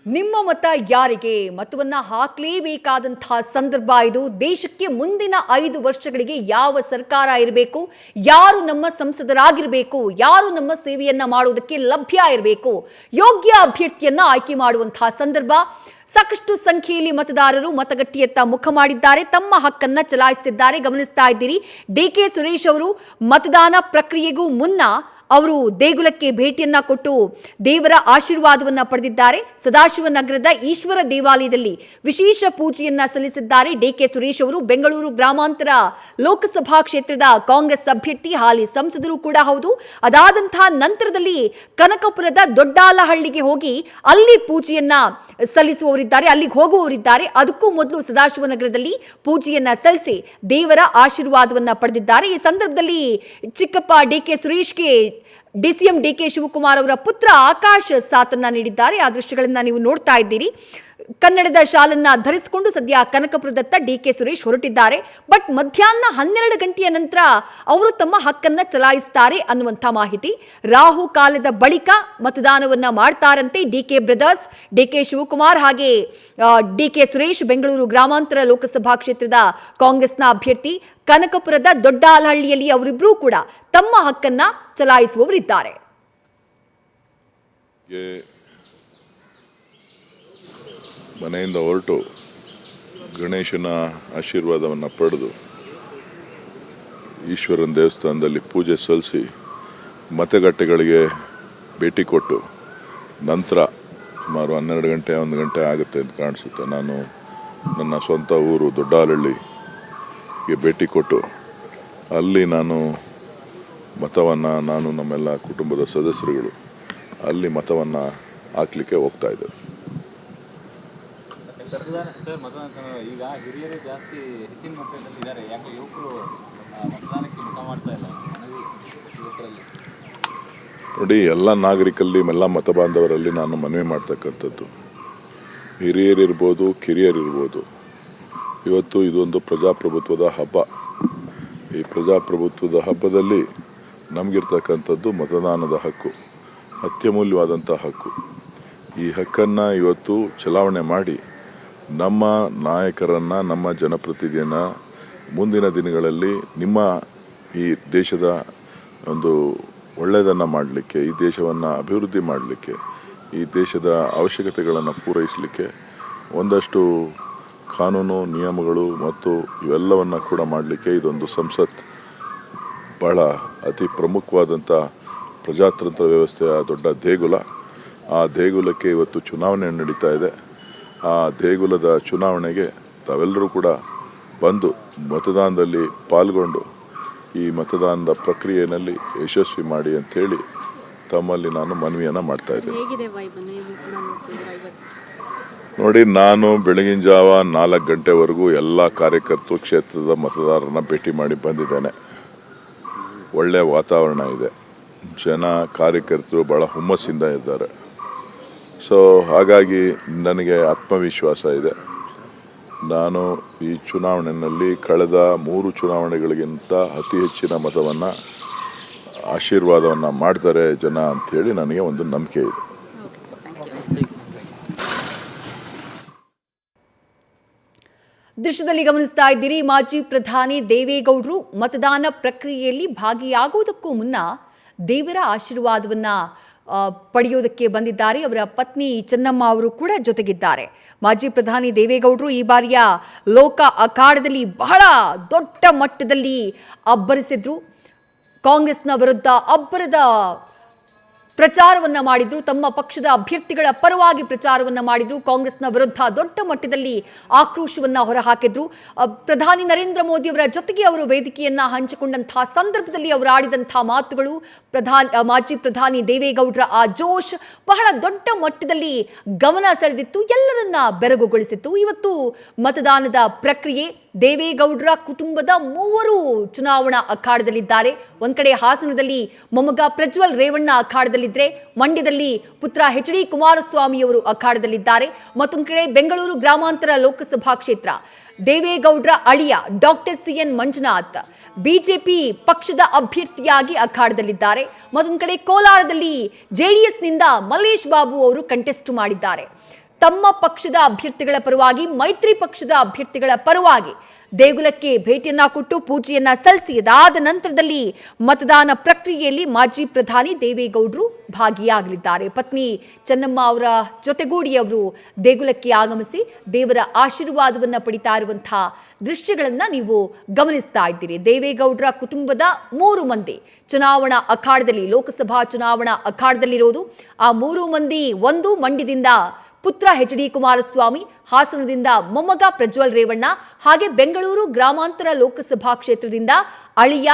ನಿಮ್ಮ ಮತ ಯಾರಿಗೆ? ಮತವನ್ನ ಹಾಕಲೇಬೇಕಾದಂತಹ ಸಂದರ್ಭ ಇದು. ದೇಶಕ್ಕೆ ಮುಂದಿನ 5 ವರ್ಷಗಳಿಗೆ ಯಾವ ಸರ್ಕಾರ ಇರಬೇಕು, ಯಾರು ನಮ್ಮ ಸಂಸದರಾಗಿರಬೇಕು, ಯಾರು ನಮ್ಮ ಸೇವೆಯನ್ನ ಮಾಡುವುದಕ್ಕೆ ಲಭ್ಯ ಇರಬೇಕು, ಯೋಗ್ಯ ಅಭ್ಯರ್ಥಿಯನ್ನ ಆಯ್ಕೆ ಮಾಡುವಂತಹ ಸಂದರ್ಭ. ಸಾಕಷ್ಟು ಸಂಖ್ಯೆಯಲ್ಲಿ ಮತದಾರರು ಮತಗಟ್ಟೆಯತ್ತ ಮುಖ ಮಾಡಿದ್ದಾರೆ, ತಮ್ಮ ಹಕ್ಕನ್ನ ಚಲಾಯಿಸುತ್ತಿದ್ದಾರೆ. ಗಮನಿಸ್ತಾ ಇದ್ದೀರಿ, ಡಿ.ಕೆ. ಸುರೇಶ್ ಅವರು ಮತದಾನ ಪ್ರಕ್ರಿಯೆಗೂ ಮುನ್ನ ಅವರು ದೇಗುಲಕ್ಕೆ ಭೇಟಿಯನ್ನ ಕೊಟ್ಟು ದೇವರ ಆಶೀರ್ವಾದವನ್ನ ಪಡೆದಿದ್ದಾರೆ. ಸದಾಶಿವನಗರದ ಈಶ್ವರ ದೇವಾಲಯದಲ್ಲಿ ವಿಶೇಷ ಪೂಜೆಯನ್ನ ಸಲ್ಲಿಸಿದ್ದಾರೆ. ಡಿ.ಕೆ. ಸುರೇಶ್ ಅವರು ಬೆಂಗಳೂರು ಗ್ರಾಮಾಂತರ ಲೋಕಸಭಾ ಕ್ಷೇತ್ರದ ಕಾಂಗ್ರೆಸ್ ಅಭ್ಯರ್ಥಿ, ಹಾಲಿ ಸಂಸದರು ಕೂಡ ಹೌದು. ಅದಾದಂತಹ ನಂತರದಲ್ಲಿ ಕನಕಪುರದ ದೊಡ್ಡಾಲಹಳ್ಳಿಗೆ ಹೋಗಿ ಅಲ್ಲಿ ಪೂಜೆಯನ್ನ ಸಲ್ಲಿಸುವವರಿದ್ದಾರೆ, ಅಲ್ಲಿಗೆ ಹೋಗುವವರಿದ್ದಾರೆ. ಅದಕ್ಕೂ ಮೊದಲು ಸದಾಶಿವನಗರದಲ್ಲಿ ಪೂಜೆಯನ್ನ ಸಲ್ಲಿಸಿ ದೇವರ ಆಶೀರ್ವಾದವನ್ನ ಪಡೆದಿದ್ದಾರೆ. ಈ ಸಂದರ್ಭದಲ್ಲಿ ಚಿಕ್ಕಪ್ಪ ಡಿ.ಕೆ. ಸುರೇಶ್ಗೆ ಡಿಸಿಎಂ ಡಿ.ಕೆ. ಶಿವಕುಮಾರ್ ಅವರ ಪುತ್ರ ಆಕಾಶ್ ಸಾಥನ್ನ ನೀಡಿದ್ದಾರೆ. ಆ ದೃಶ್ಯಗಳನ್ನ ನೀವು ನೋಡ್ತಾ ಇದ್ದೀರಿ. ಕನ್ನಡದ ಶಾಲನ್ನ ಧರಿಸಿಕೊಂಡು ಸದ್ಯ ಕನಕಪುರದತ್ತ ಡಿ.ಕೆ. ಸುರೇಶ್ ಹೊರಟಿದ್ದಾರೆ. ಬಟ್ ಮಧ್ಯಾಹ್ನ 12 ಗಂಟೆಯ ನಂತರ ಅವರು ತಮ್ಮ ಹಕ್ಕನ್ನ ಚಲಾಯಿಸ್ತಾರೆ ಅನ್ನುವಂಥ ಮಾಹಿತಿ. ರಾಹು ಕಾಲದ ಬಳಿಕ ಮತದಾನವನ್ನ ಮಾಡ್ತಾರಂತೆ ಡಿ.ಕೆ. ಬ್ರದರ್ಸ್, ಡಿ.ಕೆ. ಶಿವಕುಮಾರ್ ಹಾಗೆ ಡಿ.ಕೆ. ಸುರೇಶ್. ಬೆಂಗಳೂರು ಗ್ರಾಮಾಂತರ ಲೋಕಸಭಾ ಕ್ಷೇತ್ರದ ಕಾಂಗ್ರೆಸ್ನ ಅಭ್ಯರ್ಥಿ. ಕನಕಪುರದ ದೊಡ್ಡಾಲಹಳ್ಳಿಯಲ್ಲಿ ಅವರಿಬ್ಬರೂ ಕೂಡ ತಮ್ಮ ಹಕ್ಕನ್ನ ಚಲಾಯಿಸುವವರಿದ್ದಾರೆ. ಮನೆಯಿಂದ ಹೊರಟು ಗಣೇಶನ ಆಶೀರ್ವಾದವನ್ನು ಪಡೆದು ಈಶ್ವರನ ದೇವಸ್ಥಾನದಲ್ಲಿ ಪೂಜೆ ಸಲ್ಲಿಸಿ ಮತಗಟ್ಟೆಗಳಿಗೆ ಭೇಟಿ ಕೊಟ್ಟು ನಂತರ ಸುಮಾರು 12 ಗಂಟೆ 1 ಗಂಟೆ ಆಗುತ್ತೆ ಅಂತ ಕಾಣಿಸುತ್ತೆ. ನಾನು ನನ್ನ ಸ್ವಂತ ಊರು ದೊಡ್ಡಾಲಹಳ್ಳಿಗೆ ಭೇಟಿ ಕೊಟ್ಟು ಅಲ್ಲಿ ನಾನು ನಮ್ಮೆಲ್ಲ ಕುಟುಂಬದ ಸದಸ್ಯರುಗಳು ಅಲ್ಲಿ ಮತವನ್ನು ಹಾಕಲಿಕ್ಕೆ ಹೋಗ್ತಾ ಇದ್ದೇವೆ. ಸರ್, ಈಗ ಹಿರಿಯರು ಜಾಸ್ತಿ ಹೆಚ್ಚಿನ ಮಟ್ಟದಲ್ಲಿ ಇದ್ದಾರೆ, ಯಾಕೆ ಯುವಕರು ಮತದಾನಕ್ಕೆ ಮುಖ ಮಾಡ್ತಾ ಇಲ್ಲ? ಯುವಕರಲ್ಲಿ ನೋಡಿ, ಎಲ್ಲ ನಾಗರಿಕರಲ್ಲಿ ಎಲ್ಲ ಮತ ಬಾಂಧವರಲ್ಲಿ ನಾನು ಮನವಿ ಮಾಡ್ತಕ್ಕಂಥದ್ದು, ಹಿರಿಯರಿರ್ಬೋದು ಕಿರಿಯರಿರ್ಬೋದು, ಇವತ್ತು ಇದೊಂದು ಪ್ರಜಾಪ್ರಭುತ್ವದ ಹಬ್ಬ. ಈ ಪ್ರಜಾಪ್ರಭುತ್ವದ ಹಬ್ಬದಲ್ಲಿ ನಮಗಿರ್ತಕ್ಕಂಥದ್ದು ಮತದಾನದ ಹಕ್ಕು, ಅತ್ಯಮೂಲ್ಯವಾದಂಥ ಹಕ್ಕು. ಈ ಹಕ್ಕನ್ನು ಇವತ್ತು ಚಲಾವಣೆ ಮಾಡಿ ನಮ್ಮ ನಾಯಕರನ್ನು, ನಮ್ಮ ಜನಪ್ರತಿನಿಧಿಯನ್ನು ಮುಂದಿನ ದಿನಗಳಲ್ಲಿ ನಿಮ್ಮ ಈ ದೇಶದ ಒಂದು ಒಳ್ಳೆಯದನ್ನು ಮಾಡಲಿಕ್ಕೆ, ಈ ದೇಶವನ್ನು ಅಭಿವೃದ್ಧಿ ಮಾಡಲಿಕ್ಕೆ, ಈ ದೇಶದ ಅವಶ್ಯಕತೆಗಳನ್ನು ಪೂರೈಸಲಿಕ್ಕೆ ಒಂದಷ್ಟು ಕಾನೂನು ನಿಯಮಗಳು ಮತ್ತು ಇವೆಲ್ಲವನ್ನು ಕೂಡ ಮಾಡಲಿಕ್ಕೆ ಇದೊಂದು ಸಂಸತ್ ಬಹಳ ಅತಿ ಪ್ರಮುಖವಾದಂಥ ಪ್ರಜಾತಂತ್ರ ವ್ಯವಸ್ಥೆಯ ದೊಡ್ಡ ದೇಗುಲ. ಆ ದೇಗುಲಕ್ಕೆ ಇವತ್ತು ಚುನಾವಣೆ ನಡೀತಾ ಇದೆ. ಆ ದೇಗುಲದ ಚುನಾವಣೆಗೆ ತಾವೆಲ್ಲರೂ ಕೂಡ ಬಂದು ಮತದಾನದಲ್ಲಿ ಪಾಲ್ಗೊಂಡು ಈ ಮತದಾನದ ಪ್ರಕ್ರಿಯೆಯಲ್ಲಿ ಯಶಸ್ವಿ ಮಾಡಿ ಅಂಥೇಳಿ ತಮ್ಮಲ್ಲಿ ನಾನು ಮನವಿಯನ್ನು ಮಾಡ್ತಾ ಇದ್ದೇನೆ. ನೋಡಿ, ನಾನು ಬೆಳಗಿನ ಜಾವ 4 ಗಂಟೆವರೆಗೂ ಎಲ್ಲ ಕಾರ್ಯಕರ್ತರು ಕ್ಷೇತ್ರದ ಮತದಾರರನ್ನ ಭೇಟಿ ಮಾಡಿ ಬಂದಿದ್ದೇನೆ. ಒಳ್ಳೆಯ ವಾತಾವರಣ ಇದೆ, ಜನ ಕಾರ್ಯಕರ್ತರು ಭಾಳ ಹುಮ್ಮಸ್ಸಿಂದ ಇದ್ದಾರೆ. ಸೊ ಹಾಗಾಗಿ ನನಗೆ ಆತ್ಮವಿಶ್ವಾಸ ಇದೆ. ನಾನು ಈ ಚುನಾವಣೆಯಲ್ಲಿ ಕಳೆದ 3 ಚುನಾವಣೆಗಳಿಗಿಂತ ಅತಿ ಹೆಚ್ಚಿನ ಮತವನ್ನು ಆಶೀರ್ವಾದವನ್ನು ಮಾಡ್ತಾರೆ ಜನ ಅಂಥೇಳಿ ನನಗೆ ಒಂದು ನಂಬಿಕೆ ಇದೆ. ದೃಶ್ಯದಲ್ಲಿ ಗಮನಿಸ್ತಾ ಇದ್ದೀರಿ, ಮಾಜಿ ಪ್ರಧಾನಿ ದೇವೇಗೌಡರು ಮತದಾನ ಪ್ರಕ್ರಿಯೆಯಲ್ಲಿ ಭಾಗಿಯಾಗುವುದಕ್ಕೂ ಮುನ್ನ ದೇವರ ಆಶೀರ್ವಾದವನ್ನ ಪಡೆಯೋದಕ್ಕೆ ಬಂದಿದ್ದಾರೆ. ಅವರ ಪತ್ನಿ ಚೆನ್ನಮ್ಮ ಅವರು ಕೂಡ ಜೊತೆಗಿದ್ದಾರೆ. ಮಾಜಿ ಪ್ರಧಾನಿ ದೇವೇಗೌಡರು ಈ ಬಾರಿಯ ಲೋಕ ಅಖಾಡದಲ್ಲಿ ಬಹಳ ದೊಡ್ಡ ಮಟ್ಟದಲ್ಲಿ ಅಬ್ಬರಿಸಿದ್ರು. ಕಾಂಗ್ರೆಸ್ನ ವಿರುದ್ಧ ಅಬ್ಬರದ ಪ್ರಚಾರವನ್ನ ಮಾಡಿದ್ರು, ತಮ್ಮ ಪಕ್ಷದ ಅಭ್ಯರ್ಥಿಗಳ ಪರವಾಗಿ ಪ್ರಚಾರವನ್ನ ಮಾಡಿದ್ರು. ಕಾಂಗ್ರೆಸ್ನ ವಿರುದ್ಧ ದೊಡ್ಡ ಮಟ್ಟದಲ್ಲಿ ಆಕ್ರೋಶವನ್ನ ಹೊರಹಾಕಿದ್ರು. ಪ್ರಧಾನಿ ನರೇಂದ್ರ ಮೋದಿ ಅವರ ಜೊತೆಗೆ ಅವರು ವೇದಿಕೆಯನ್ನ ಹಂಚಿಕೊಂಡಂತಹ ಸಂದರ್ಭದಲ್ಲಿ ಅವರು ಆಡಿದಂತಹ ಮಾತುಗಳು, ಮಾಜಿ ಪ್ರಧಾನಿ ದೇವೇಗೌಡರ ಆ ಜೋಶ್ ಬಹಳ ದೊಡ್ಡ ಮಟ್ಟದಲ್ಲಿ ಗಮನ ಸೆಳೆದಿತ್ತು, ಎಲ್ಲರನ್ನ ಬೆರಗುಗೊಳಿಸಿತ್ತು. ಇವತ್ತು ಮತದಾನದ ಪ್ರಕ್ರಿಯೆ, ದೇವೇಗೌಡರ ಕುಟುಂಬದ 3 ಚುನಾವಣಾ ಅಖಾಡದಲ್ಲಿದ್ದಾರೆ. ಒಂದ್ ಕಡೆ ಹಾಸನದಲ್ಲಿ ಮೊಮ್ಮಗ ಪ್ರಜ್ವಲ್ ರೇವಣ್ಣ ಅಖಾಡದಲ್ಲಿದ್ದರೆ, ಮಂಡ್ಯದಲ್ಲಿ ಪುತ್ರ ಎಚ್.ಡಿ. ಕುಮಾರಸ್ವಾಮಿ ಅವರು ಅಖಾಡದಲ್ಲಿದ್ದಾರೆ. ಮತ್ತೊಂದು ಕಡೆ ಬೆಂಗಳೂರು ಗ್ರಾಮಾಂತರ ಲೋಕಸಭಾ ಕ್ಷೇತ್ರ ದೇವೇಗೌಡರ ಅಳಿಯ ಡಾಕ್ಟರ್ ಸಿ.ಎನ್. ಮಂಜುನಾಥ್ ಬಿಜೆಪಿ ಪಕ್ಷದ ಅಭ್ಯರ್ಥಿಯಾಗಿ ಅಖಾಡದಲ್ಲಿದ್ದಾರೆ. ಮತ್ತೊಂದು ಕಡೆ ಕೋಲಾರದಲ್ಲಿ ಜೆಡಿಎಸ್ನಿಂದ ಮಲ್ಲೇಶ್ ಬಾಬು ಅವರು ಕಂಟೆಸ್ಟ್ ಮಾಡಿದ್ದಾರೆ. ತಮ್ಮ ಪಕ್ಷದ ಅಭ್ಯರ್ಥಿಗಳ ಪರವಾಗಿ, ಮೈತ್ರಿ ಪಕ್ಷದ ಅಭ್ಯರ್ಥಿಗಳ ಪರವಾಗಿ ದೇಗುಲಕ್ಕೆ ಭೇಟಿಯನ್ನ ಕೊಟ್ಟು ಪೂಜೆಯನ್ನ ಸಲ್ಲಿಸಿ ಅದಾದ ನಂತರದಲ್ಲಿ ಮತದಾನ ಪ್ರಕ್ರಿಯೆಯಲ್ಲಿ ಮಾಜಿ ಪ್ರಧಾನಿ ದೇವೇಗೌಡರು ಭಾಗಿಯಾಗಲಿದ್ದಾರೆ. ಪತ್ನಿ ಚೆನ್ನಮ್ಮ ಅವರ ಜೊತೆಗೂಡಿ ಅವರು ದೇಗುಲಕ್ಕೆ ಆಗಮಿಸಿ ದೇವರ ಆಶೀರ್ವಾದವನ್ನ ಪಡಿತಾ ಇರುವಂತಹ ದೃಶ್ಯಗಳನ್ನ ನೀವು ಗಮನಿಸ್ತಾ ಇದ್ದೀರಿ. ದೇವೇಗೌಡರ ಕುಟುಂಬದ 3 ಮಂದಿ ಚುನಾವಣಾ ಅಖಾಡದಲ್ಲಿ, ಲೋಕಸಭಾ ಚುನಾವಣಾ ಅಖಾಡದಲ್ಲಿರೋದು. ಆ 3 ಮಂದಿ, ಒಂದು ಮಂಡ್ಯದಿಂದ ಪುತ್ರ ಎಚ್ ಡಿ ಕುಮಾರಸ್ವಾಮಿ, ಹಾಸನದಿಂದ ಮೊಮ್ಮಗ ಪ್ರಜ್ವಲ್ ರೇವಣ್ಣ, ಹಾಗೆ ಬೆಂಗಳೂರು ಗ್ರಾಮಾಂತರ ಲೋಕಸಭಾ ಕ್ಷೇತ್ರದಿಂದ ಅಳಿಯ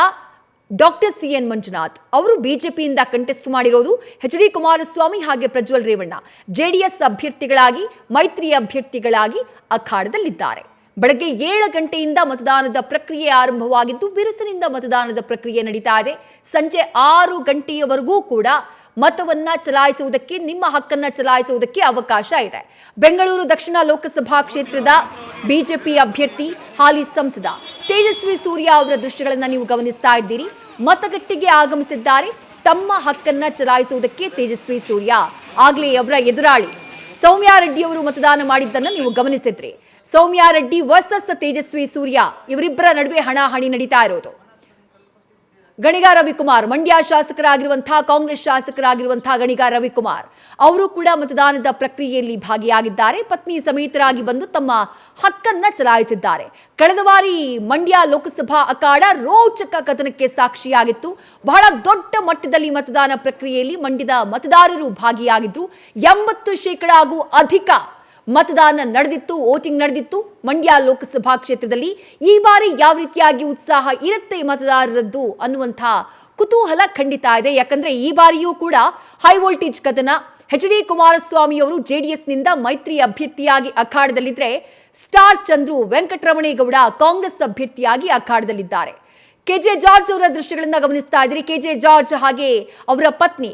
ಡಾಕ್ಟರ್ CN ಮಂಜುನಾಥ್ ಅವರು ಬಿಜೆಪಿಯಿಂದ ಕಂಟೆಸ್ಟ್ ಮಾಡಿರೋದು. ಎಚ್ ಡಿ ಕುಮಾರಸ್ವಾಮಿ ಹಾಗೆ ಪ್ರಜ್ವಲ್ ರೇವಣ್ಣ JDS ಅಭ್ಯರ್ಥಿಗಳಾಗಿ, ಮೈತ್ರಿ ಅಭ್ಯರ್ಥಿಗಳಾಗಿ ಅಖಾಡದಲ್ಲಿದ್ದಾರೆ. ಬೆಳಗ್ಗೆ 7 ಗಂಟೆಯಿಂದ ಮತದಾನದ ಪ್ರಕ್ರಿಯೆ ಆರಂಭವಾಗಿದ್ದು ಬಿರುಸಿನಿಂದ ಮತದಾನದ ಪ್ರಕ್ರಿಯೆ ನಡೀತಾ ಇದೆ. ಸಂಜೆ 6 ಗಂಟೆಯವರೆಗೂ ಕೂಡ ಮತವನ್ನ ಚಲಾಯಿಸುವುದಕ್ಕೆ, ನಿಮ್ಮ ಹಕ್ಕನ್ನ ಚಲಾಯಿಸುವುದಕ್ಕೆ ಅವಕಾಶ ಇದೆ. ಬೆಂಗಳೂರು ದಕ್ಷಿಣ ಲೋಕಸಭಾ ಕ್ಷೇತ್ರದ ಬಿಜೆಪಿ ಅಭ್ಯರ್ಥಿ ಹಾಲಿ ಸಂಸದ ತೇಜಸ್ವಿ ಸೂರ್ಯ ಅವರ ದೃಶ್ಯಗಳನ್ನ ನೀವು ಗಮನಿಸ್ತಾ ಇದ್ದೀರಿ. ಮತಗಟ್ಟೆಗೆ ಆಗಮಿಸಿದ್ದಾರೆ ತಮ್ಮ ಹಕ್ಕನ್ನ ಚಲಾಯಿಸುವುದಕ್ಕೆ ತೇಜಸ್ವಿ ಸೂರ್ಯ. ಆಗ್ಲೇ ಅವರ ಎದುರಾಳಿ ಸೌಮ್ಯಾ ರೆಡ್ಡಿ ಅವರು ಮತದಾನ ಮಾಡಿದ್ದನ್ನ ನೀವು ಗಮನಿಸಿದ್ರಿ. ಸೌಮ್ಯಾ ರೆಡ್ಡಿ ವರ್ಸಸ್ ತೇಜಸ್ವಿ ಸೂರ್ಯ, ಇವರಿಬ್ಬರ ನಡುವೆ ಹಣಾಹಣಿ ನಡೀತಾ ಇರೋದು. ಗಣಿಗ ರವಿಕುಮಾರ್, ಮಂಡ್ಯ ಶಾಸಕರಾಗಿರುವಂತಹ, ಕಾಂಗ್ರೆಸ್ ಶಾಸಕರಾಗಿರುವಂತಹ ಗಣಿಗ ರವಿಕುಮಾರ್ ಅವರು ಕೂಡ ಮತದಾನದ ಪ್ರಕ್ರಿಯೆಯಲ್ಲಿ ಭಾಗಿಯಾಗಿದ್ದಾರೆ. ಪತ್ನಿ ಸಮೇತರಾಗಿ ಬಂದು ತಮ್ಮ ಹಕ್ಕನ್ನ ಚಲಾಯಿಸಿದ್ದಾರೆ. ಕಳೆದ ಬಾರಿ ಮಂಡ್ಯ ಲೋಕಸಭಾ ಅಖಾಡ ರೋಚಕ ಕದನಕ್ಕೆ ಸಾಕ್ಷಿಯಾಗಿತ್ತು. ಬಹಳ ದೊಡ್ಡ ಮಟ್ಟದಲ್ಲಿ ಮತದಾನ ಪ್ರಕ್ರಿಯೆಯಲ್ಲಿ ಮಂಡ್ಯದ ಮತದಾರರು ಭಾಗಿಯಾಗಿದ್ರು. 80% ಅಧಿಕ ಮತದಾನ ನಡೆದಿತ್ತು, ವೋಟಿಂಗ್ ನಡೆದಿತ್ತು ಮಂಡ್ಯ ಲೋಕಸಭಾ ಕ್ಷೇತ್ರದಲ್ಲಿ. ಈ ಬಾರಿ ಯಾವ ರೀತಿಯಾಗಿ ಉತ್ಸಾಹ ಇರುತ್ತೆ ಮತದಾರರದ್ದು ಅನ್ನುವಂತಹ ಕುತೂಹಲ ಖಂಡಿತ ಇದೆ. ಯಾಕಂದ್ರೆ ಈ ಬಾರಿಯೂ ಕೂಡ ಹೈ ವೋಲ್ಟೇಜ್ ಕದನ. ಎಚ್ ಡಿ ಕುಮಾರಸ್ವಾಮಿ ಅವರು JDSನಿಂದ ಮೈತ್ರಿ ಅಭ್ಯರ್ಥಿಯಾಗಿ ಅಖಾಡದಲ್ಲಿದ್ರೆ, ಸ್ಟಾರ್ ಚಂದ್ರು ವೆಂಕಟರಮಣೇಗೌಡ ಕಾಂಗ್ರೆಸ್ ಅಭ್ಯರ್ಥಿಯಾಗಿ ಅಖಾಡದಲ್ಲಿದ್ದಾರೆ. KJ ಜಾರ್ಜ್ ಅವರ ದೃಶ್ಯಗಳನ್ನ ಗಮನಿಸ್ತಾ ಇದ್ದೀರಿ. KJ ಜಾರ್ಜ್ ಹಾಗೆ ಅವರ ಪತ್ನಿ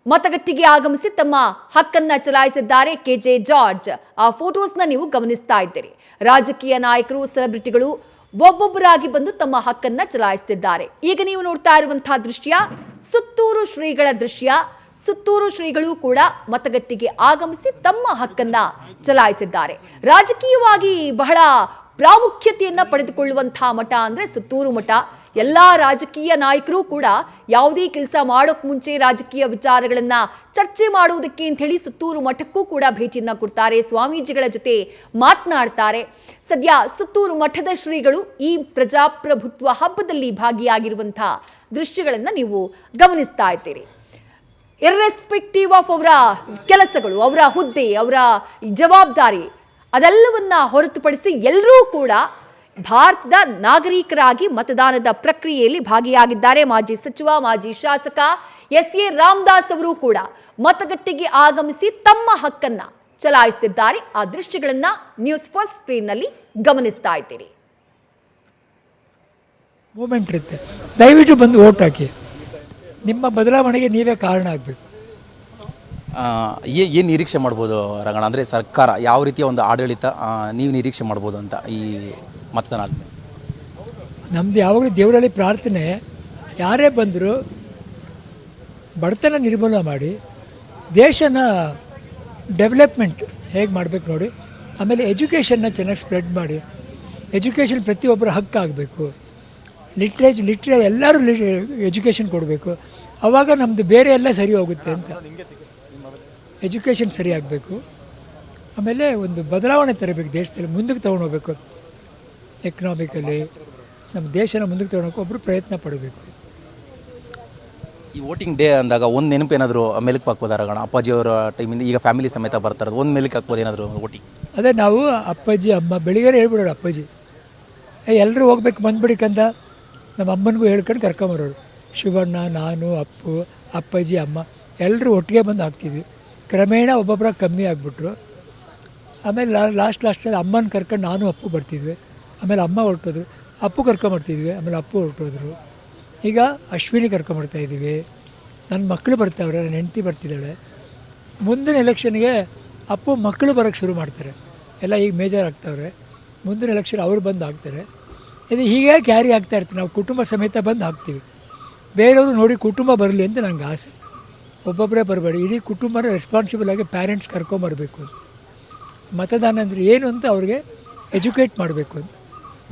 ಮತಗಟ್ಟೆಗೆ ಆಗಮಿಸಿ ತಮ್ಮ ಹಕ್ಕನ್ನ ಚಲಾಯಿಸಿದ್ದಾರೆ. KJ ಜಾರ್ಜ್ ಆ ಫೋಟೋಸ್ನ ನೀವು ಗಮನಿಸ್ತಾ ಇದ್ದೀರಿ. ರಾಜಕೀಯ ನಾಯಕರು, ಸೆಲೆಬ್ರಿಟಿಗಳು ಒಬ್ಬೊಬ್ಬರಾಗಿ ಬಂದು ತಮ್ಮ ಹಕ್ಕನ್ನ ಚಲಾಯಿಸುತ್ತಿದ್ದಾರೆ. ಈಗ ನೀವು ನೋಡ್ತಾ ಇರುವಂತಹ ದೃಶ್ಯ ಸುತ್ತೂರು ಶ್ರೀಗಳ ದೃಶ್ಯ. ಸುತ್ತೂರು ಶ್ರೀಗಳು ಕೂಡ ಮತಗಟ್ಟೆಗೆ ಆಗಮಿಸಿ ತಮ್ಮ ಹಕ್ಕನ್ನ ಚಲಾಯಿಸಿದ್ದಾರೆ. ರಾಜಕೀಯವಾಗಿ ಬಹಳ ಪ್ರಾಮುಖ್ಯತೆಯನ್ನ ಪಡೆದುಕೊಳ್ಳುವಂತಹ ಮಠ ಅಂದ್ರೆ ಸುತ್ತೂರು ಮಠ. ಎಲ್ಲಾ ರಾಜಕೀಯ ನಾಯಕರು ಕೂಡ ಯಾವುದೇ ಕೆಲಸ ಮಾಡೋಕ್ ಮುಂಚೆ ರಾಜಕೀಯ ವಿಚಾರಗಳನ್ನ ಚರ್ಚೆ ಮಾಡುವುದಕ್ಕೆ ಅಂತ ಹೇಳಿ ಸುತ್ತೂರು ಮಠಕ್ಕೂ ಕೂಡ ಭೇಟಿಯನ್ನ ಕೊಡ್ತಾರೆ. ಸ್ವಾಮೀಜಿಗಳ ಜೊತೆ ಮಾತನಾಡ್ತಾರೆ. ಸದ್ಯ ಸುತ್ತೂರು ಮಠದ ಶ್ರೀಗಳು ಈ ಪ್ರಜಾಪ್ರಭುತ್ವ ಹಬ್ಬದಲ್ಲಿ ಭಾಗಿಯಾಗಿರುವಂತಹ ದೃಶ್ಯಗಳನ್ನ ನೀವು ಗಮನಿಸ್ತಾ ಇದ್ದೀರಿ. ಇರ್ರೆಸ್ಪೆಕ್ಟಿವ್ ಆಫ್ ಅವರ ಕೆಲಸಗಳು, ಅವರ ಹುದ್ದೆ, ಅವರ ಜವಾಬ್ದಾರಿ ಅದೆಲ್ಲವನ್ನ ಹೊರತುಪಡಿಸಿ ಎಲ್ಲರೂ ಕೂಡ ಭಾರತದ ನಾಗರಿಕರಾಗಿ ಮತದಾನದ ಪ್ರಕ್ರಿಯೆಯಲ್ಲಿ ಭಾಗಿಯಾಗಿದ್ದಾರೆ. ಮಾಜಿ ಸಚಿವ, ಮಾಜಿ ಶಾಸಕ SA ರಾಮದಾಸ್ ಅವರು ಕೂಡ ಮತಗಟ್ಟೆಗೆ ಆಗಮಿಸಿ ತಮ್ಮ ಹಕ್ಕನ್ನ ಚಲಾಯಿಸುತ್ತಿದ್ದಾರೆ. ಆ ದೃಶ್ಯಗಳನ್ನ ನ್ಯೂಸ್ ಫಸ್ಟ್ ಸ್ಕ್ರೀನ್ನಲ್ಲಿ ಗಮನಿಸ್ತಾ ಇದ್ದೀರಿ. ಮೂಮೆಂಟ್ ಇರುತ್ತೆ, ದಯವಿಟ್ಟು ಬಂದು ವೋಟ್ ಹಾಕಿ. ನಿಮ್ಮ ಬದಲಾವಣೆಗೆ ನೀವೇ ಕಾರಣ ಆಗಬೇಕು. ಏನು ನಿರೀಕ್ಷೆ ಮಾಡ್ಬೋದು ರಂಗಣ್ಣ? ಅಂದರೆ ಸರ್ಕಾರ ಯಾವ ರೀತಿಯ ಒಂದು ಆಡಳಿತ ನೀವು ನಿರೀಕ್ಷೆ ಮಾಡ್ಬೋದು ಅಂತ ಈ ಮತದಾನ ಆದಮೇಲೆ? ನಮ್ಮದು ಯಾವಾಗಲೂ ದೇವರಲ್ಲಿ ಪ್ರಾರ್ಥನೆ, ಯಾರೇ ಬಂದರೂ ಬಡತನ ನಿರ್ಮೂಲನೆ ಮಾಡಿ ದೇಶನ ಡೆವಲಪ್ಮೆಂಟ್ ಹೇಗೆ ಮಾಡಬೇಕು ನೋಡಿ. ಆಮೇಲೆ ಎಜುಕೇಷನ್ನ ಚೆನ್ನಾಗಿ ಸ್ಪ್ರೆಡ್ ಮಾಡಿ. ಎಜುಕೇಷನ್ ಪ್ರತಿಯೊಬ್ಬರ ಹಕ್ಕಾಗಬೇಕು. ಲಿಟ್ರೇ ಎಲ್ಲರೂ ಎಜುಕೇಷನ್ ಕೊಡಬೇಕು. ಆವಾಗ ನಮ್ಮದು ಬೇರೆ ಎಲ್ಲ ಸರಿ ಹೋಗುತ್ತೆ ಅಂತ. ಎಜುಕೇಷನ್ ಸರಿ ಆಗಬೇಕು. ಆಮೇಲೆ ಒಂದು ಬದಲಾವಣೆ ತರಬೇಕು, ದೇಶದಲ್ಲಿ ಮುಂದಕ್ಕೆ ತೊಗೊಂಡೋಗ್ಬೇಕು. ಎಕನಾಮಿಕಲಿ ನಮ್ಮ ದೇಶನ ಮುಂದಕ್ಕೆ ತೊಗೊಳಕ್ಕೆ ಒಬ್ಬರು ಪ್ರಯತ್ನ ಪಡಬೇಕು. ಈ ವೋಟಿಂಗ್ ಡೇ ಅಂದಾಗ ಒಂದು ನೆನಪು ಏನಾದರೂ ಮೆಲುಕು ಹಾಕ್ಬೋದಾ ರಂಗಣ್ಣ? ಅಪ್ಪಾಜಿಯವರ ಟೈಮಿಂದ ಈಗ ಫ್ಯಾಮಿಲಿ ಸಮೇತ ಬರ್ತಾರೆ, ಒಂದು ಮೆಲುಕು ಹಾಕ್ಬೋದು ಏನಾದರೂ ವೋಟಿಂಗ್? ಅದೇ ನಾವು ಅಪ್ಪಾಜಿ ಅಮ್ಮ ಬೆಳಿಗ್ಗೆ ಹೇಳ್ಬಿಡೋರು, ಅಪ್ಪಾಜಿ ಎಲ್ಲರೂ ಹೋಗ್ಬೇಕು ಬಂದ್ಬಿಡಿಕಂತ ನಮ್ಮ ಅಮ್ಮನಿಗೂ ಹೇಳ್ಕೊಂಡು ಕರ್ಕೊಂಬರೋರು. ಶಿವಣ್ಣ, ನಾನು, ಅಪ್ಪು, ಅಪ್ಪಾಜಿ, ಅಮ್ಮ ಎಲ್ಲರೂ ಒಟ್ಟಿಗೆ ಬಂದು ಹಾಕ್ತಿದ್ವಿ. ಕ್ರಮೇಣ ಒಬ್ಬೊಬ್ಬರ ಕಮ್ಮಿ ಆಗಿಬಿಟ್ರು. ಆಮೇಲೆ ಲಾಸ್ಟಲ್ಲಿ ಅಮ್ಮನ ಕರ್ಕೊಂಡು ನಾನು ಅಪ್ಪು ಬರ್ತಿದ್ವಿ. ಆಮೇಲೆ ಅಮ್ಮ ಹೊರಟೋದ್ರು, ಅಪ್ಪು ಕರ್ಕೊಂಬರ್ತಿದ್ವಿ. ಆಮೇಲೆ ಅಪ್ಪು ಹೊರಟೋದ್ರು. ಈಗ ಅಶ್ವಿನಿ ಕರ್ಕೊಂಬರ್ತಾಯಿದ್ದೀವಿ. ನನ್ನ ಮಕ್ಕಳು ಬರ್ತಾವ್ರೆ, ನನ್ನ ಹೆಂಡತಿ ಬರ್ತಿದ್ದಾಳೆ. ಮುಂದಿನ ಎಲೆಕ್ಷನ್ಗೆ ಅಪ್ಪು ಮಕ್ಕಳು ಬರೋಕ್ಕೆ ಶುರು ಮಾಡ್ತಾರೆ. ಎಲ್ಲ ಈಗ ಮೇಜರ್ ಆಗ್ತಾವ್ರೆ. ಮುಂದಿನ ಎಲೆಕ್ಷನ್ ಅವ್ರು ಬಂದು ಹಾಕ್ತಾರೆ. ಇದು ಹೀಗೆ ಕ್ಯಾರಿ ಆಗ್ತಾ ಇರ್ತೀವಿ. ನಾವು ಕುಟುಂಬ ಸಮೇತ ಬಂದು ಹಾಕ್ತೀವಿ. ಬೇರೆಯವರು ನೋಡಿ ಕುಟುಂಬ ಬರಲಿ ಅಂತ ನನಗೆ ಆಸೆ. ಒಬ್ಬೊಬ್ಬರೇ ಬರಬೇಡಿ, ಇಡೀ ಕುಟುಂಬನ ರೆಸ್ಪಾನ್ಸಿಬಲ್ ಆಗಿ ಪ್ಯಾರೆಂಟ್ಸ್ ಕರ್ಕೊಂಬರ್ಬೇಕು. ಮತದಾನ ಅಂದರೆ ಏನು ಅಂತ ಅವ್ರಿಗೆ ಎಜುಕೇಟ್ ಮಾಡಬೇಕು ಅಂತ.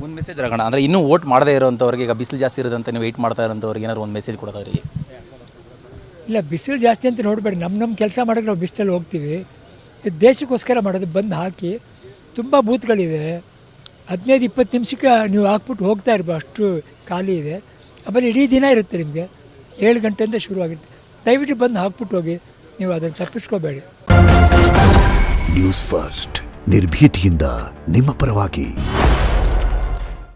ಒಂದು ಮೆಸೇಜ್ ರಗಣ ಅಂದರೆ ಇನ್ನೂ ವೋಟ್ ಮಾಡದೇ ಇರೋಂಥವ್ರಿಗೆ, ಈಗ ಬಿಸಿಲು ಜಾಸ್ತಿ ಇರೋದಂತ ನೀವು ವೆಯ್ಟ್ ಮಾಡ್ತಾ ಇರೋಂಥವ್ರಿಗೆ ಏನಾದ್ರು ಒಂದು ಮೆಸೇಜ್ ಕೊಡೋದ್ರಿಗೆ? ಇಲ್ಲ, ಬಿಸಿಲು ಜಾಸ್ತಿ ಅಂತ ನೋಡಬೇಡಿ, ನಮ್ಮ ಕೆಲಸ ಮಾಡೋಕ್ಕೆ ನಾವು ಬಿಸಿಲಲ್ಲಿ ಹೋಗ್ತೀವಿ. ಇದು ದೇಶಕ್ಕೋಸ್ಕರ ಮಾಡೋದು. ಬಂದು ಹಾಕಿ, ತುಂಬ ಬೂತ್ಗಳಿದೆ, 15-20 ನಿಮಿಷಕ್ಕೆ ನೀವು ಹಾಕ್ಬಿಟ್ಟು ಹೋಗ್ತಾ ಇರ್ಬೋದು, ಅಷ್ಟು ಖಾಲಿ ಇದೆ. ಆಮೇಲೆ ಇಡೀ ದಿನ ಇರುತ್ತೆ ನಿಮಗೆ, 7 ಗಂಟೆಯಿಂದ ಶುರುವಾಗಿರುತ್ತೆ. ದಯವಿಟ್ಟು ಬಂದು ಹಾಕ್ಬಿಟ್ಟು ಹೋಗಿ, ನೀವು ಅದನ್ನು ತಪ್ಪಿಸ್ಕೋಬೇಡಿ. ನ್ಯೂಸ್ ಫಸ್ಟ್ ನಿರ್ಭೀತಿಯಿಂದ ನಿಮ್ಮ ಪರವಾಗಿ.